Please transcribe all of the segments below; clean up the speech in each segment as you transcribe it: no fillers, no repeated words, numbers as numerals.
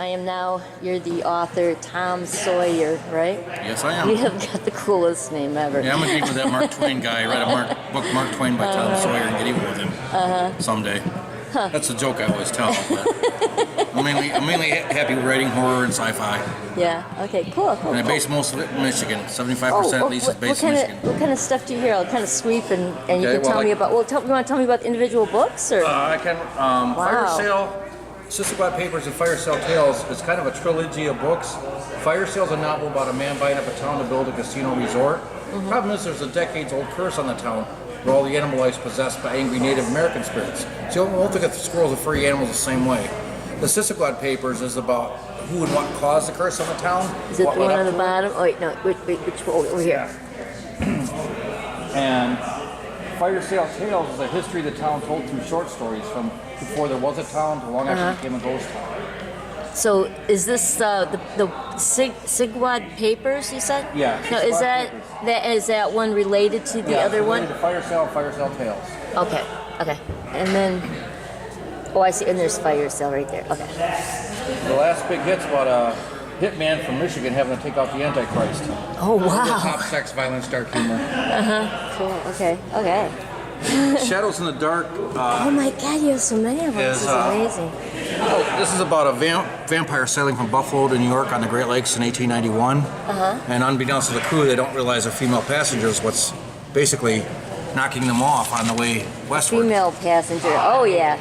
am now, you're the author, Tom Sawyer, right? Yes, I am. You have got the coolest name ever. Yeah, I'm gonna get with that Mark Twain guy. I read a book, Mark Twain by Tom Sawyer, and get even with him someday. That's a joke I always tell. But I'm mainly happy with writing horror and sci-fi. Yeah. Okay. Cool. And I base most of it in Michigan. 75% at least is based in Michigan. What kind of stuff do you hear? I'll kind of sweep and you can well, tell me about. Well, you want to tell me about the individual books or? I can. Fire Sale, Sister Glad Papers, and Fire Sale Tales is kind of a trilogy of books. Fire Sale is a novel about a man buying up a town to build a casino resort. Problem is, there's a decades-old curse on the town where all the animal life is possessed by angry Native American spirits. So you won't look at the squirrels and furry animals the same way. The Sister Glad Papers is about who and what caused the curse on the town. Is it the one on the bottom? Oh wait, no. Which one? Over here. And Fire Sale Tales is a history of the town told through short stories from before there was a town to long after it became a ghost town. So is this the Sigwad Papers you said? Yeah. No, is that one related to the other one? Yeah, Fire Sale and Fire Sale Tales. Okay. And then, oh, I see. And there's Fire Sale right there. Okay. The last big hit's about a hitman from Michigan having to take out the Antichrist. Oh wow. Top sex, violence, dark humor. Cool. Okay. Shadows in the Dark. Oh my God, you have so many of them. This is amazing. This is about a vampire sailing from Buffalo to New York on the Great Lakes in 1891. And unbeknownst to the crew, they don't realize they're female passengers. What's basically knocking them off on the way westward. Female passenger. Oh yeah.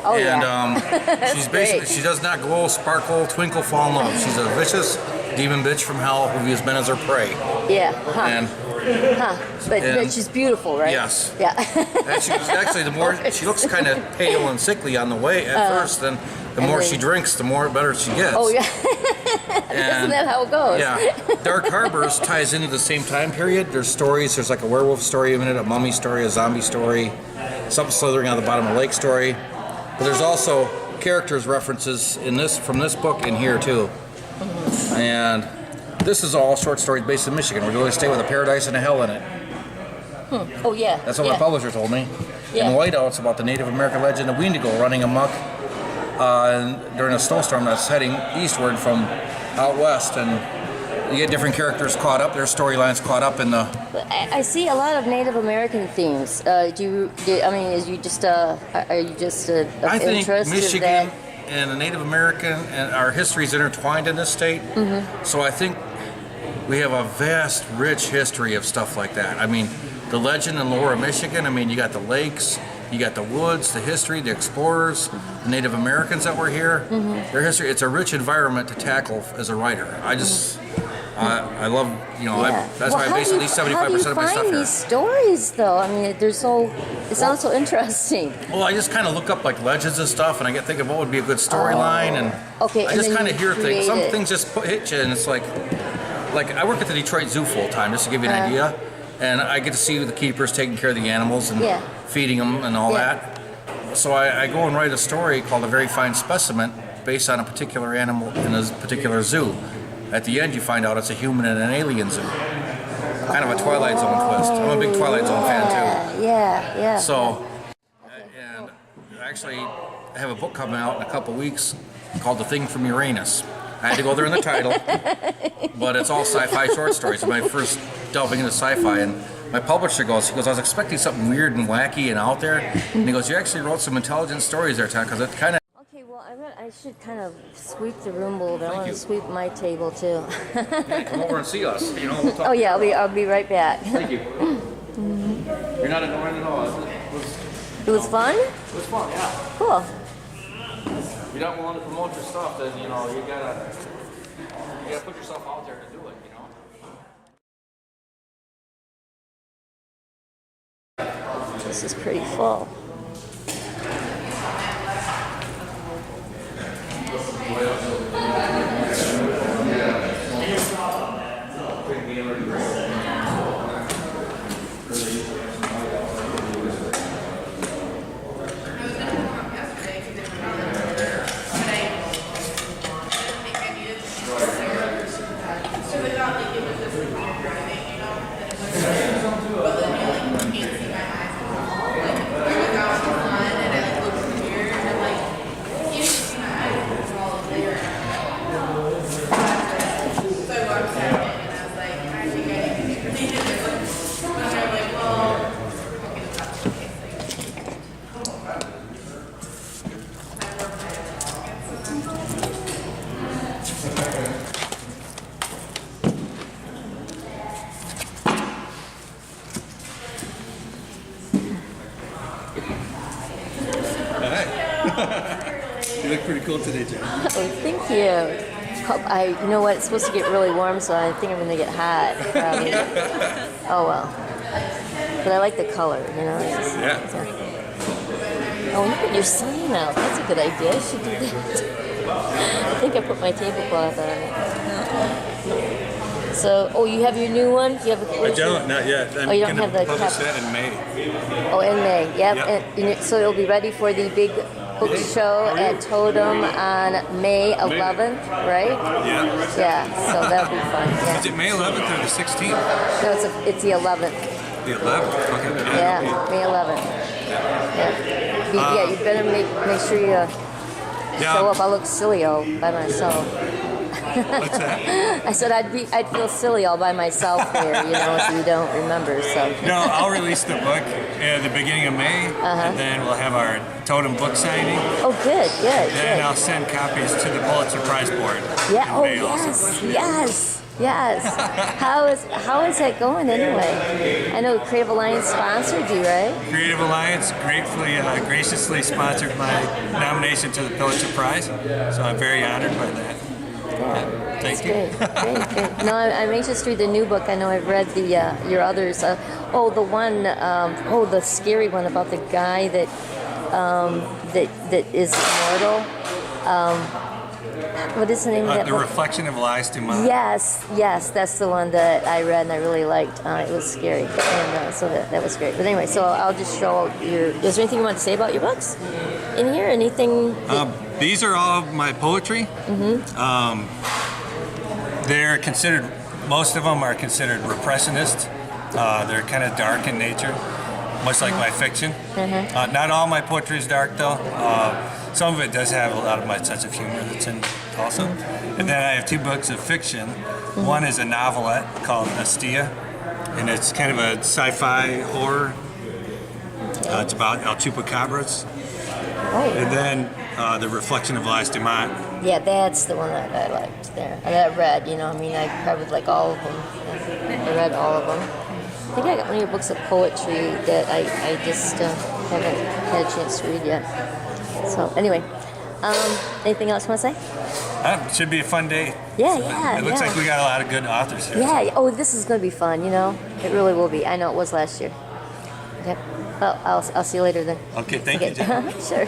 Oh and, she's basically she does not glow, sparkle, twinkle, fall in love. She's a vicious demon bitch from hell who views men as her prey. Yeah. And but she's beautiful, right? Yes. Yeah. Actually, the more she looks kind of pale and sickly on the way at first, then the more she drinks, the more better she gets. Oh yeah. Isn't that how it goes? Yeah. Dark Harbors ties into the same time period. There's stories. There's like a werewolf story in it, a mummy story, a zombie story, something slithering out of the bottom of the lake story. But there's also characters references from this book in here too. And this is all short stories based in Michigan. We're going to stay with a paradise and a hell in it. Oh yeah. That's what my publisher told me. Yeah. And Whiteout's about the Native American legend of Wendigo running amok during a snowstorm that's heading eastward from out west, and you get different characters caught up, their storylines caught up in the... I see a lot of Native American themes. Are you just of I think interest Michigan in that? and the Native American and our history is intertwined in this state. So I think we have a vast, rich history of stuff like that. I mean, the legend and lore of Michigan, I mean, you got the lakes, you got the woods, the history, the explorers, the Native Americans that were here, their history. It's a rich environment to tackle as a writer. I love, that's why I base at least 75% of my stuff How do you find here. these stories, though? I mean, it sounds so interesting. Well, I just kind of look up like legends and stuff, and I get thinking what would be a good storyline, and I just kind of hear things. Some things just hit you, and it's like I work at the Detroit Zoo full time, just to give you an idea, and I get to see the keepers taking care of the animals and feeding them and all that. So I go and write a story called A Very Fine Specimen based on a particular animal in a particular zoo. At the end, you find out it's a human in an alien zoo. Kind of a Twilight Zone twist. I'm a big Twilight Zone fan too. Yeah. So, and actually, I have a book coming out in a couple weeks called The Thing from Uranus. I had to go there in the title, but it's all sci-fi short stories. It's my first delving into sci-fi, and my publisher goes, I was expecting something weird and wacky and out there, and he goes, you actually wrote some intelligent stories there, Tom, because it kind of... Okay, well, I should kind of sweep the room a little bit. I want to sweep my table, too. Yeah, come over and see us. We'll talk. Oh, yeah, I'll be right back. Thank you. You're not annoying at all. It was fun? It was fun, yeah. Cool. If you're not willing to promote your stuff, then, you gotta put yourself out there to do it, This is pretty full. look pretty cool today, Jen. Oh, thank you. You know what? It's supposed to get really warm, so I think I'm gonna get hot. Probably. Oh well. But I like the color, you know. Oh, look at your sign out. That's a good idea. I should do that. I think I put my tablecloth on it. So, you have your new one? Do you have a I don't, not yet. I'm you don't have the publish that in May. Oh, in May. Yep. Yep. And so it'll be ready for the big book show at Totem on May 11th, right? Yeah. Yeah. So that'll be fun. Yeah. Is it May 11th or the 16th? No, it's the 11th. The 11th. Okay. Yeah, May 11th. Yeah. You better make sure you show up. I look silly all by myself. What's that? I said I'd feel silly all by myself there, you know, if you don't remember. So. No, I'll release the book at the beginning of May, and then we'll have our Totem book signing. Oh, good. Then I'll send copies to the Pulitzer Prize Board. Yeah. Oh, May also. yes. How is that going anyway? I know Creative Alliance sponsored you, right? Creative Alliance graciously sponsored my nomination to the Pulitzer Prize, so I'm very honored by that. Yeah, Thank you. Great. No, I'm anxious to read the new book. I know I've read your others. The scary one about the guy that is immortal. What is the name of that The book? Reflection of Lies to Mind. Yes, that's the one that I read and I really liked. It was scary, and so that was great. But anyway, so I'll just show your. Is there anything you want to say about your books in here? Anything? These are all my poetry. Mm-hmm. They're considered. Most of them are considered repressionist. They're kind of dark in nature, much like my fiction. Mm-hmm. Not all my poetry is dark, though. Some of it does have a lot of my sense of humor that's in also. And then I have 2 books of fiction. Mm-hmm. One is a novelette called Astia, and it's kind of a sci-fi horror. It's about El Chupacabras. Oh. And then The Reflection of Lies Dumont. Yeah, that's the one that I liked there. And I read, you know, I mean, I probably like all of them. I read all of them. I think I got one of your books of poetry that I just haven't had a chance to read yet. So anyway, anything else you want to say? It should be a fun day. Yeah. It looks like we got a lot of good authors here. Yeah. Oh, this is going to be fun. You know, it really will be. I know it was last year. Okay. Well, I'll see you later then. Okay. Thank you, Jen. Sure.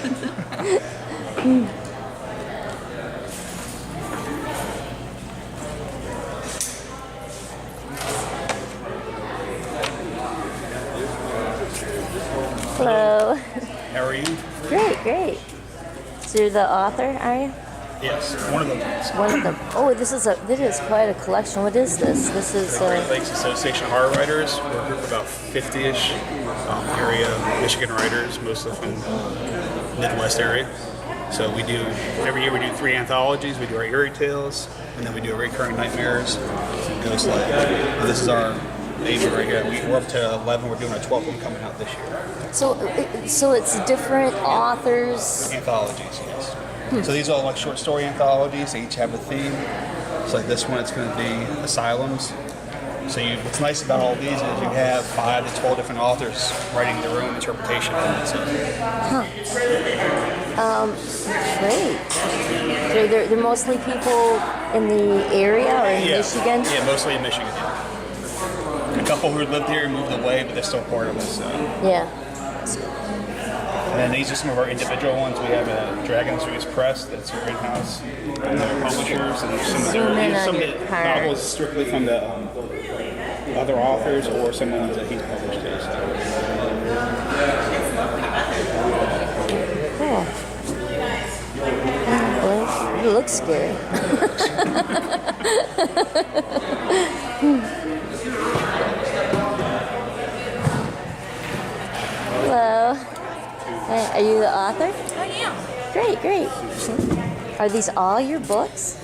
Hello. How are you? Great. So you're the author, are you? Yes, one of them. One of them. Oh, this is quite a collection. What is this? This is The Great Lakes Association of Horror Writers. We're a group of about 50-ish area Michigan writers, mostly from Midwest area. So every year we do 3 anthologies. We do our Eerie Tales, and then we do a Recurring Nightmares, and Ghost Light. This is our major right here. We're up to 11. We're doing a 12th one coming out this year. So it's different authors. Anthologies, yes. So these are all like short story anthologies. They each have a theme. So like this one, it's going to be asylums. So what's nice about all these is you have 5 to 12 different authors writing their own interpretation of it. So. Great. They're mostly people in the area or in Michigan? Yeah, mostly in Michigan. Yeah. A couple who lived here and moved away, but they're still part of us. Yeah. And then these are some of our individual ones. We have Dragon's Roots Press, that's our in-house publishers, and some of the novels strictly from the other authors or some of the ones that he's published too. Cool. Well, it looks scary. Hello. Hey, are you the author? I am. Great. Are these all your books?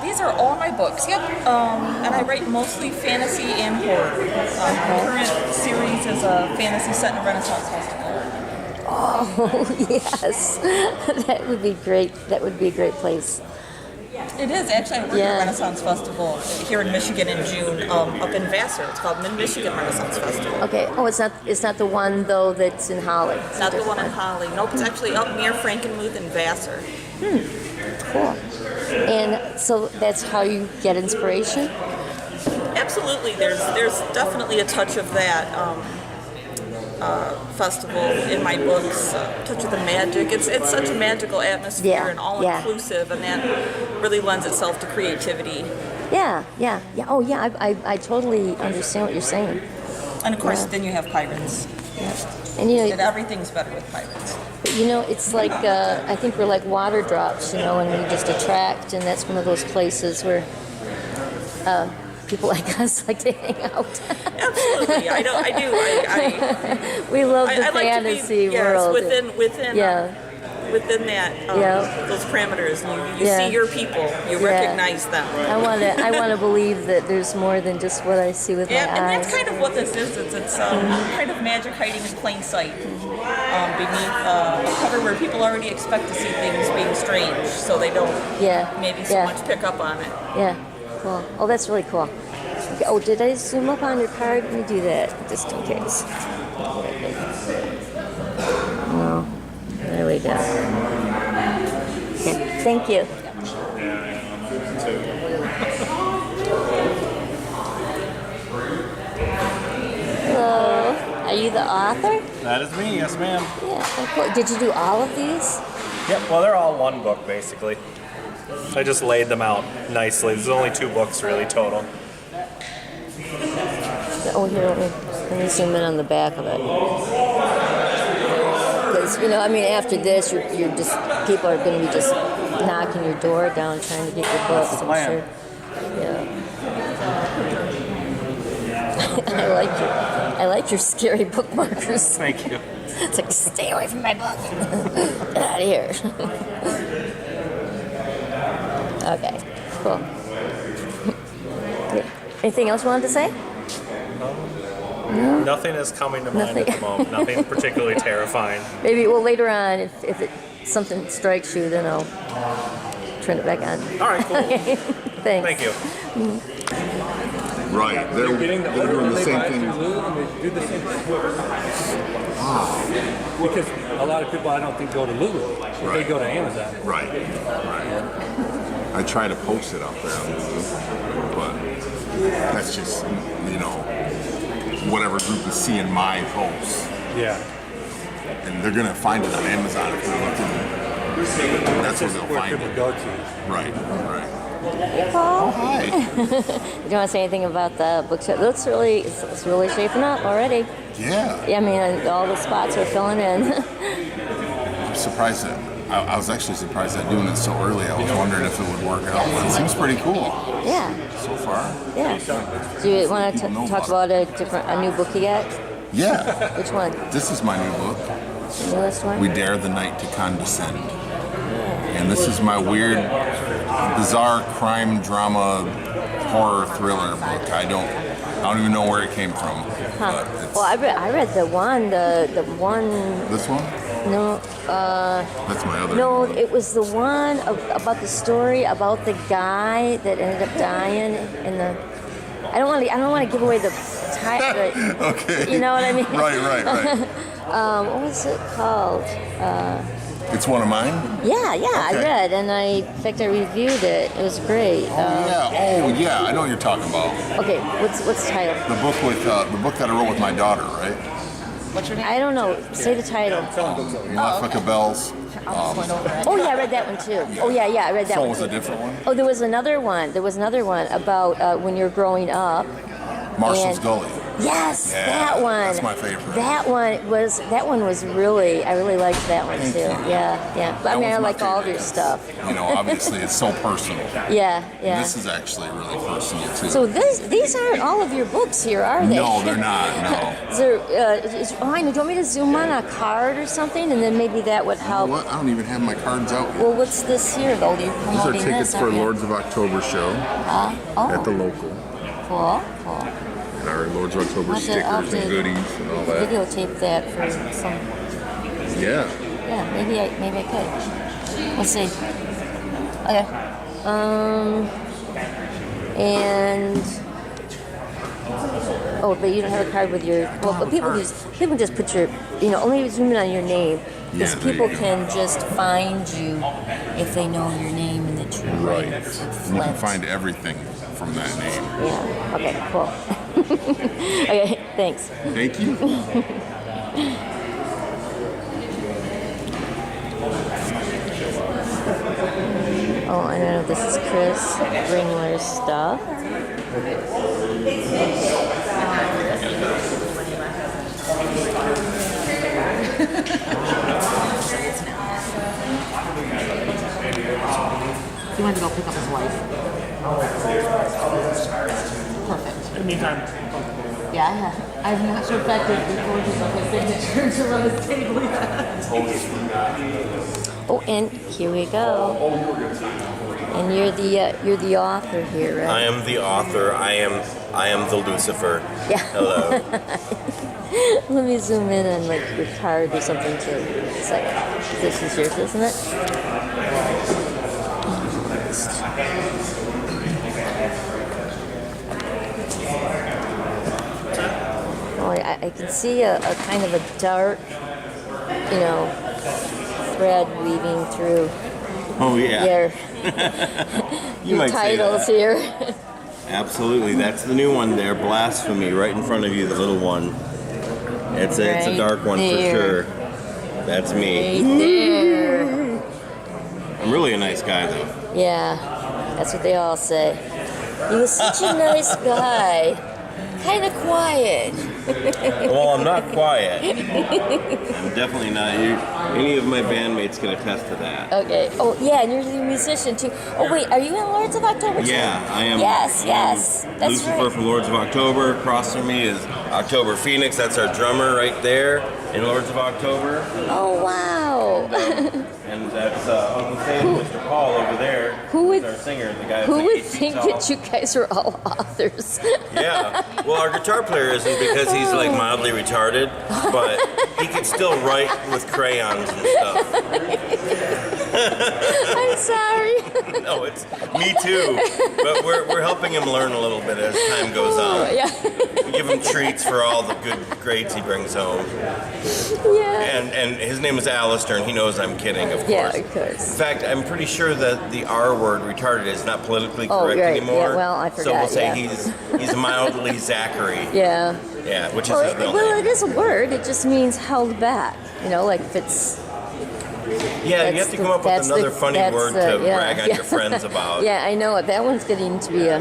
These are all my books, yep. And I write mostly fantasy and horror. My current series is a fantasy set in a Renaissance festival. Oh, yes. That would be great. That would be a great place. It is actually. I work at Renaissance Festival here in Michigan in June, up in Vassar. It's called Mid-Michigan Renaissance Festival. Okay. Oh, it's not the one though that's in Holly. It's not the one in Holly. Nope, it's actually up near Frankenmuth and Vassar. Cool. And so that's how you get inspiration? Absolutely. There's definitely a touch of that festival in my books. Touch of the magic. It's such a magical atmosphere and all inclusive, and that really lends itself to creativity. Yeah. Oh, yeah. I totally understand what you're saying. And of course, then you have pirates. Yeah. And you know, And everything's better with pirates. but, you know, it's like I think we're like water drops, you know, and we just attract, and that's one of those places where people like us like to hang out. Absolutely, I do. We love the I like fantasy to be, yes, world. within that those parameters. You see your people, you recognize them. I want to believe that there's more than just what I see with my eyes. And that's kind of what this is. It's kind of magic hiding in plain sight beneath a cover where people already expect to see things being strange, so they don't maybe so much pick up on it. Yeah, cool. Oh, that's really cool. Okay. Oh, did I zoom up on your card? Let me do that just in case. No. There we go. Okay. Thank you. Hello. Are you the author? That is me, yes ma'am. Yeah. Oh, cool. Did you do all of these? Yep, well they're all one book basically. I just laid them out nicely. There's only 2 books really total. Oh, here, let me zoom in on the back of it. Because, you know, I mean, after this, you're just, people are going to be just knocking your door down trying to get your books, I'm sure. Yeah. I like your scary bookmarkers. Thank you. It's like, stay away from my book. Get out of here. Okay, cool. Yeah. Anything else you wanted to say? No? Nothing is coming to mind at the moment. Nothing particularly terrifying. Maybe, well, later on, if something strikes you, then I'll turn it back on. All right, cool. Thanks. Thank you. Right, they're doing the same thing. They do the same thing. Because a lot of people, I don't think, go to Lulu. Right. They go to Amazon. Right. I try to post it up there on Lulu, but that's just, you know, whatever group is seeing my posts. Yeah. And they're going to find it on Amazon if they're looking. That's where they'll find people it. go to. Right. Paul. Hi. You don't want to say anything about the bookshop? It's really shaping up already. Yeah. Yeah, I mean, all the spots are filling in. I'm surprised that I was actually surprised at doing it so early. I was wondering if it would work out. But it seems pretty cool Yeah. so far. Yeah. Do you want to talk about a new book you got? Yeah. Which one? This is my new book. The newest one? We Dare the Night to Condescend. And this is my weird, bizarre crime drama horror thriller book. I don't even know where it came from. But it's, Well, I read the one. this one? No. That's my other No, one. it was the one about the story about the guy that ended up dying in the. I don't want to give away the title. Okay. You know what I mean? Right. What was it called? It's one of mine? Yeah, I Okay. read, and in fact I reviewed it. It was great. Yeah, I know what you're talking about. Okay, what's the title? The book that I wrote with my daughter, right? What's your name? I don't know. Say the title. Malefica Bells. Oh yeah, I read that one too. Oh yeah, I read that So one. it was too. a different one? Oh, there was another one. About when you're growing up. Marshall's And- Gully. Yes, Yeah, that one. that's my favorite. That one was really. I really liked that one Thank too. you. Yeah. That I mean, was I my like all of favorite. your stuff. You know, obviously it's so personal. Yeah. This is actually really personal too. So these aren't all of your books here, are they? No, they're not. No. Is there, do you want me to zoom on a card or something, and then maybe that would help? What? I don't even have my cards out yet. Well, what's this here, though? You're These are promoting tickets this, for aren't you? Lords of October show at the local. Cool. And our Lords of October I'll have to- stickers I'll have and to goodies and all that. Videotape that for some. Yeah. Yeah, maybe I could. Let's see. Okay. And but you don't have a card with your. Well, but people just put your. Only zoom in on your name because people can just find you if they know your name in the true Right. name of You can Flint. find everything from that name. Yeah. Okay. Cool. Okay. Thanks. Thank you. Oh, I know this is Chris Ringler's stuff. He went to go pick up his wife. Perfect. Anytime. Yeah, I'm not sure if that did before he took his signature to run his table yet. Oh, and here we go. And you're the author here, right? I am the author. I am the Lucifer. Yeah. Hello. Let me zoom in on like your card or something too. It's like this is yours, isn't it? Oh, I can see a kind of a dark, thread weaving through Oh yeah. your, You might say titles that. here. Absolutely. That's the new one there. Blasphemy, right in front of you, the little one. It's a Right dark one there. for sure. That's me. Right there. I'm really a nice guy though. Yeah, that's what they all say. He was such a nice guy. Kind of quiet. Well, I'm not quiet. I'm definitely not. Any of my bandmates can attest to that. Okay. Oh, yeah, and you're the musician too. Oh, wait, are you in Lords of October too? Yeah, I am. Yes. That's Lucifer right. from Lords of October. Across from me is October Phoenix. That's our drummer right there in Lords of October. Oh, wow. And that's Uncle Sam, Mr. Paul over there. Who would- Who's our singer? The guy Who that's would 8 feet think tall. that you guys are all authors? Yeah. Well, our guitar player isn't because he's like mildly retarded, but he can still write with crayons and stuff. I'm sorry. No, it's me too. But we're helping him learn a little bit as time goes on. Yeah. We give him treats for all the good grades he brings home. Yeah. And his name is Alistair, and he knows I'm kidding, of course. Yeah, of course. In fact, I'm pretty sure that the R word, retarded, is not politically Oh, correct right. anymore. Yeah, well, I So we'll forgot, say yeah. he's mildly Zachary. Yeah. Yeah, which is Well, his real well, name. it is a word. It just means held back. Like if it's. Yeah, you have to come up with another funny word to brag on your friends about. Yeah, I know it. That one's getting to be a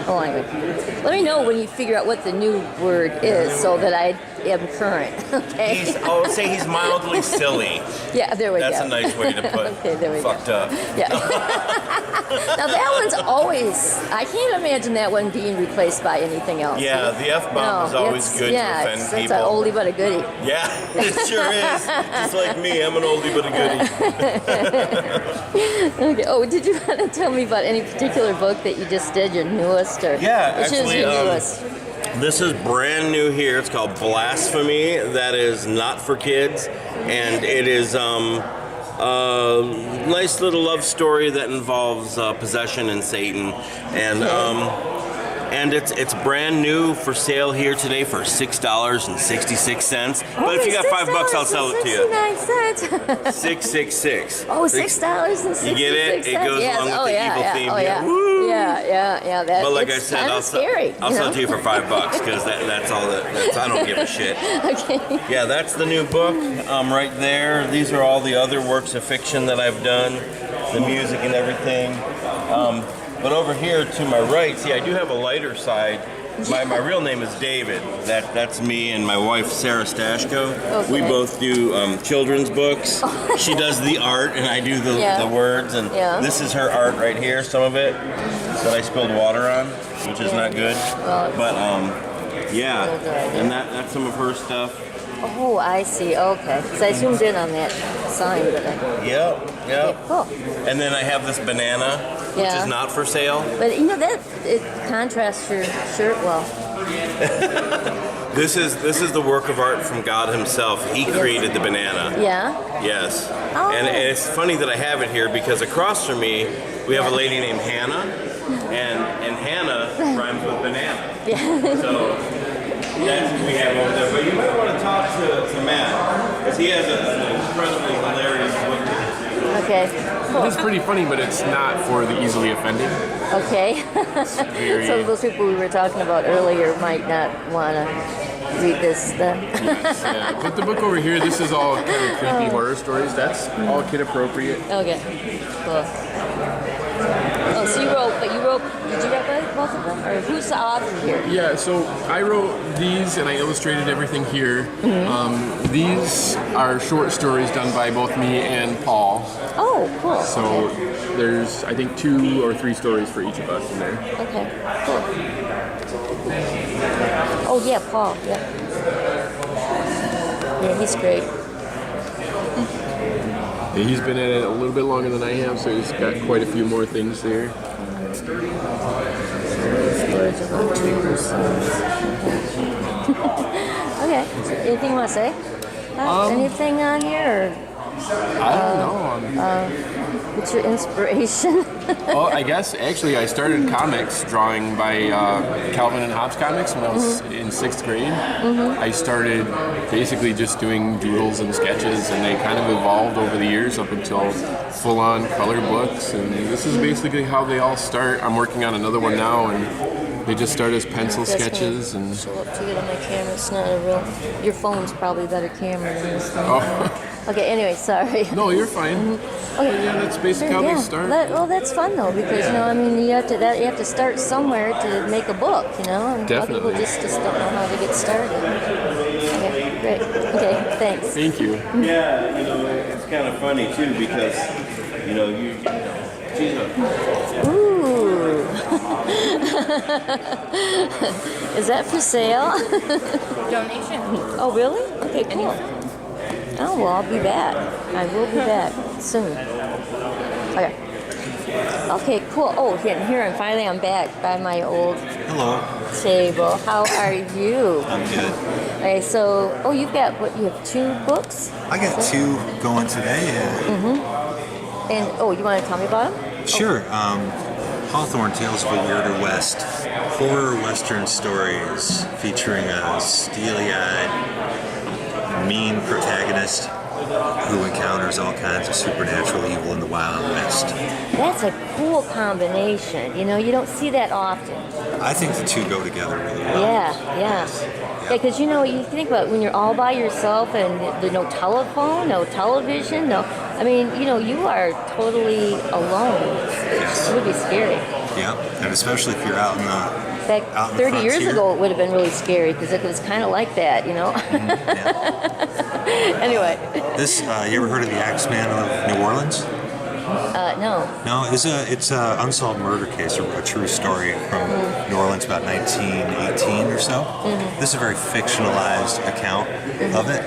Oh, anyway. Let me know when you figure out what the new word is, so that I am current. Okay. Say he's mildly silly. Yeah, there we That's go. a nice way to put Okay, there we go. fucked up. Yeah. Now that one's always. I can't imagine that one being replaced by anything else. Yeah, the F-bomb is always good to offend it's people. an oldie but a goodie. Yeah, it sure is. Just like me, I'm an oldie but a goodie. Okay. Oh, did you want to tell me about any particular book that you just did, your newest, or Yeah, which actually, is your newest? This is brand new here. It's called Blasphemy. That is not for kids, and it is a nice little love story that involves possession and Satan, and it's brand new for sale here today for $6.66. But if you got $5, I'll sell it to you. $6.66. 666. Oh, $6.66. You get it? It goes along with the evil theme. Oh, yeah. Woo! Yeah. That, But like I it's said, kinda scary. I'll sell it to you for $5 because that's all that's. I don't give a shit. Okay. Yeah, that's the new book right there. These are all the other works of fiction that I've done, the music and everything. But over here to my right, see, I do have a lighter side. My real name is David. That's me and my wife Sarah Stashko. Okay. We both do children's books. She does the art and I do the words. And this is her art right here. Some of it that I spilled water on, which is not good. But yeah, and that's some of her stuff. Oh, I see. Okay. Because I zoomed in on that sign, but I. Yep. Cool. And then I have this banana, which Yeah. is not for sale. But that it contrasts your shirt well. This is the work of art from God Himself. He created the banana. Yeah. Yes. Oh. And it's funny that I have it here because across from me we have a lady named Hannah, and Hannah rhymes with banana. Yeah. So that's what we have over there. But you might want to talk to Matt because he has an incredibly hilarious book. Okay. Cool. It's pretty funny, but it's not for the easily offended. Okay. So those people we were talking about earlier might not want to read this then. Yeah. But the book over here, this is all kind of creepy horror stories. That's all kid appropriate. Okay. Cool. Oh, so you wrote, did you write both of them? Or who's the author here? Yeah, so I wrote these and I illustrated everything here. These are short stories done by both me and Paul. Oh, cool. So there's, I think, 2 or 3 stories for each of us in there. Okay, cool. Oh, yeah, Paul, yeah. Yeah, he's great. Yeah, he's been at it a little bit longer than I have, so he's got quite a few more things there. Okay, anything you want to say? Anything on here? I don't know. What's your inspiration? Well, I guess actually I started comics drawing by Calvin and Hobbes comics when I was in 6th grade. I started basically just doing doodles and sketches, and they kind of evolved over the years up until full-on color books. And this is basically how they all start. I'm working on another one now, and they just start as pencil sketches. And show up to it on my camera. It's not a real. Your phone's probably a better camera than this thing. oh, Okay. Anyway, sorry. no, you're fine. Okay. Yeah, that's basically how they start. Well, that's fun though, because you have to start somewhere to make a book, and a lot of people Definitely. just don't know how to get started. Okay, great. Okay, thanks. Thank you. Yeah, it's kind of funny too because she's a Ooh. Is that for sale? Donation. Oh, really? Okay, cool. Oh, well, I'll be back. I will be back soon. Okay. Okay, cool. Oh, here, and finally I'm back by my old table. How are you? I'm good. Okay, so, you've got, you have 2 books? I got 2 going today, yeah. And, you want to tell me about them? Sure. Hawthorne Tales of a Weirder West. Horror Western stories featuring a steely-eyed, mean protagonist who encounters all kinds of supernatural evil in the Wild West. That's a cool combination. You don't see that often. I think the 2 go together really well. Yeah, because you think about when you're all by yourself and there's no telephone, no television, you are totally alone. Yes. It would be scary. Yeah, and especially if you're out in the In fact, 30 years ago it would have been really scary because it was kind of like that, Yeah. Anyway. This, you ever heard of the Axeman of New Orleans? No. No, it's a unsolved murder case, a true story from New Orleans about 1918 or so. This is a very fictionalized account of it,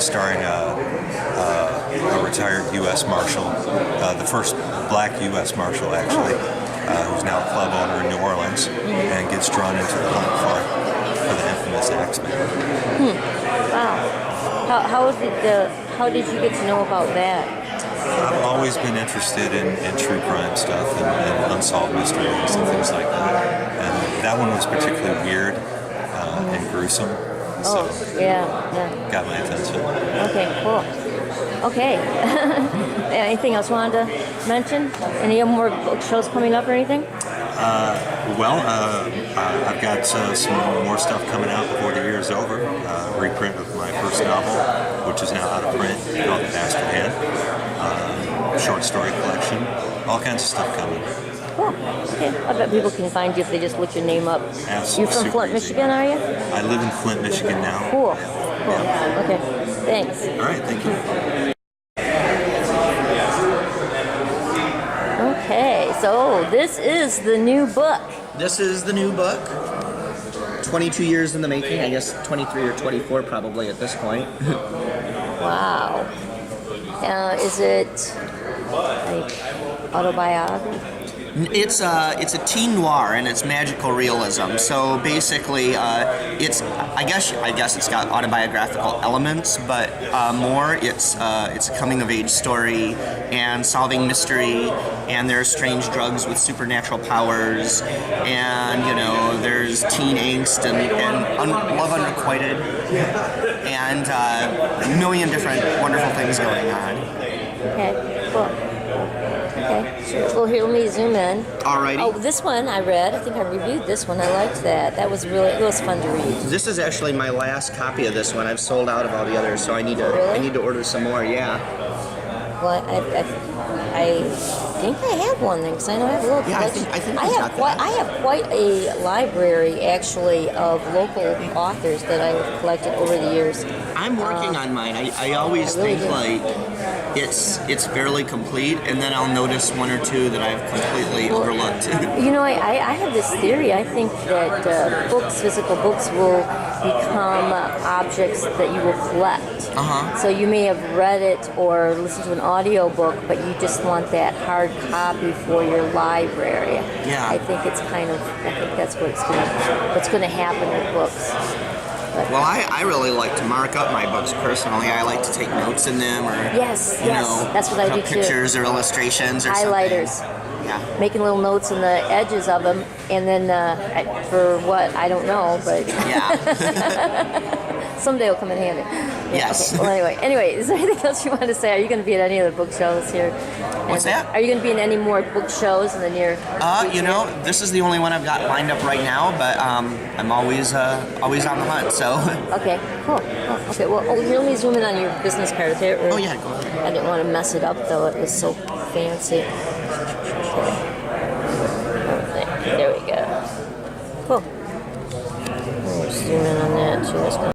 starring a retired U.S. Marshal, the first black U.S. Marshal actually, who's now a club owner in New Orleans, and gets drawn into the hunt for the infamous Axeman. Wow. How did you get to know about that? I've always been interested in true crime stuff and unsolved mysteries and things like that. And that one was particularly weird and gruesome. So got my attention. Okay, cool. Okay. Anything else you wanted to mention? Any more book shows coming up or anything? I've got some more stuff coming out before the year is over. Reprint of my first novel, which is now out of print, called The Bastard Hand. Short story collection. All kinds of stuff coming. Cool. Okay. I bet people can find you if they just look your name up. Absolutely. You're from Flint, Michigan, are you? I live in Flint, Michigan now. Cool. Yeah. Okay. Thanks. All right. Thank you. Okay. So this is the new book. This is the new book. 22 years in the making. I guess 23 or 24 probably at this point. Wow. Is it like autobiography? It's a teen noir and it's magical realism. So basically, it's I guess it's got autobiographical elements, but more it's a coming of age story and solving mystery. And there's strange drugs with supernatural powers, and there's teen angst and love unrequited, and a million different wonderful things going on. Okay, cool. Okay, sure. Well, here, let me zoom in. Alrighty. Oh, this one I read. I think I reviewed this one. I liked that. It was fun to read. This is actually my last copy of this one. I've sold out of all the others, so I need to order some more. Yeah. Well, I think I have one then, because I know I have a little collection. I think I have quite a library actually of local authors that I've collected over the years. I'm working on mine. I always think it's fairly complete, and then I'll notice one or two that I've completely overlooked. I have this theory. I think that physical books, will become objects that you will collect. So you may have read it or listened to an audio book, but you just want that hard copy for your library. Yeah. I think that's what's going to happen with books. But, well, I really like to mark up my books personally. I like to take notes in them, or that's what I do too. Pictures or illustrations or highlighters. Something. Yeah. Making little notes in the edges of them, and then for what I don't know, but someday it'll come in handy. Yeah, Yes. Okay. Well, anyway, is there anything else you want to say? Are you going to be at any of the book shows here? What's that? Are you going to be in any more book shows in the near future? This is the only one I've got lined up right now, but I'm always on the hunt. So. Okay. Cool. Oh, okay. Well, here, let me zoom in on your business card there. Oh yeah, go ahead. I didn't want to mess it up though. It was so fancy. Okay. There we go. Cool. Zoom in on that too.